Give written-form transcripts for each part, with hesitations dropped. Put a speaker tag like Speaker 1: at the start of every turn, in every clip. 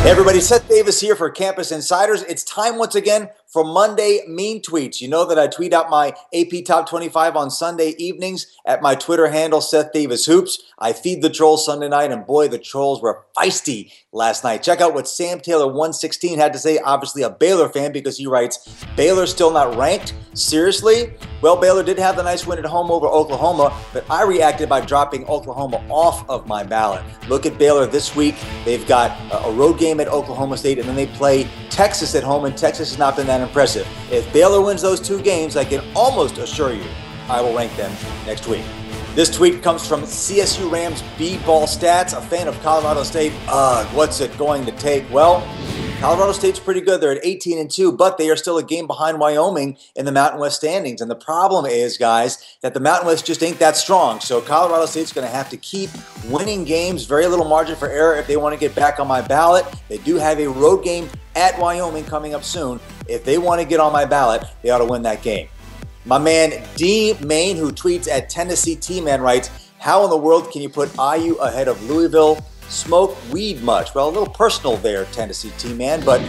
Speaker 1: Hey everybody, Seth Davis here for Campus Insiders. It's time once again for Monday Mean Tweets. You know that I tweet out my AP Top 25 on Sunday evenings at my Twitter handle, Seth Davis Hoops. I feed the trolls Sunday night, and boy, the trolls were feisty last night. Check out what Sam Taylor 116 had to say, obviously a Baylor fan, because he writes, Baylor's still not ranked? Seriously? Well, Baylor did have the nice win at home over Oklahoma, but I reacted by dropping Oklahoma off of my ballot. Look at Baylor this week. They've got a road game at Oklahoma State, and then they play Texas at home, and Texas has not been that impressive. If Baylor wins those two games, I can almost assure you I will rank them next week. This tweet comes from CSU Rams B-Ball Stats, a fan of Colorado State. What's it going to take? Well, Colorado State's pretty good. They're at 18-2, but they are still a game behind Wyoming in the Mountain West standings. And the problem is, guys, that the Mountain West just ain't that strong. So Colorado State's going to have to keep winning games, very little margin for error if they want to get back on my ballot. They do have a road game at Wyoming coming up soon. If they want to get on my ballot, they ought to win that game. My man D. Main, who tweets at Tennessee T-Man, writes, how in the world can you put IU ahead of Louisville? Smoke weed much? Well, a little personal there, Tennessee T-Man, but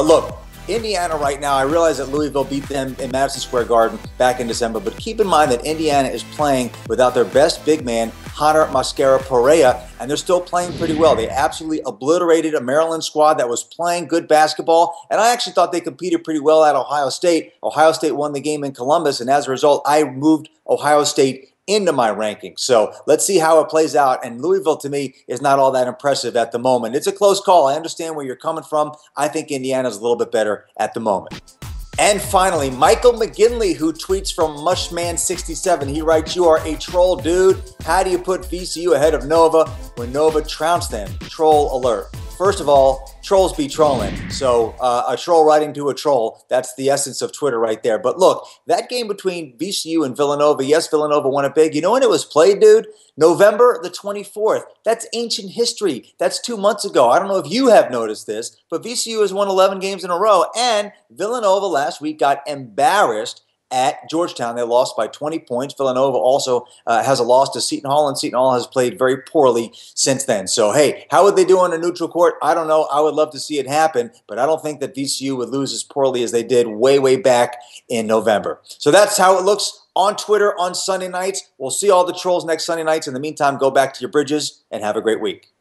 Speaker 1: look, Indiana right now, I realize that Louisville beat them in Madison Square Garden back in December, but keep in mind that Indiana is playing without their best big man, Hunter Mascara Perea, and they're still playing pretty well. They absolutely obliterated a Maryland squad that was playing good basketball, and I actually thought they competed pretty well at Ohio State. Ohio State won the game in Columbus, and as a result, I moved Ohio State into my rankings. So let's see how it plays out. And Louisville, to me, is not all that impressive at the moment. It's a close call. I understand where you're coming from. I think Indiana's a little bit better at the moment. And finally, Michael McGinley, who tweets from Mushman67. He writes, you are a troll, dude. How do you put VCU ahead of Nova when Nova trounced them? Troll alert. First of all, trolls be trolling. So a troll writing to a troll, that's the essence of Twitter right there. But look, that game between VCU and Villanova, yes, Villanova won it big. You know when it was played, dude? November the 24th. That's ancient history. That's 2 months ago. I don't know if you have noticed this, but VCU has won 11 games in a row. And Villanova last week got embarrassed at Georgetown. They lost by 20 points. Villanova also has a loss to Seton Hall, and Seton Hall has played very poorly since then. So, hey, how would they do on a neutral court? I don't know. I would love to see it happen, but I don't think that VCU would lose as poorly as they did way, way back in November. So that's how it looks on Twitter on Sunday nights. We'll see all the trolls next Sunday nights. In the meantime, go back to your bridges and have a great week.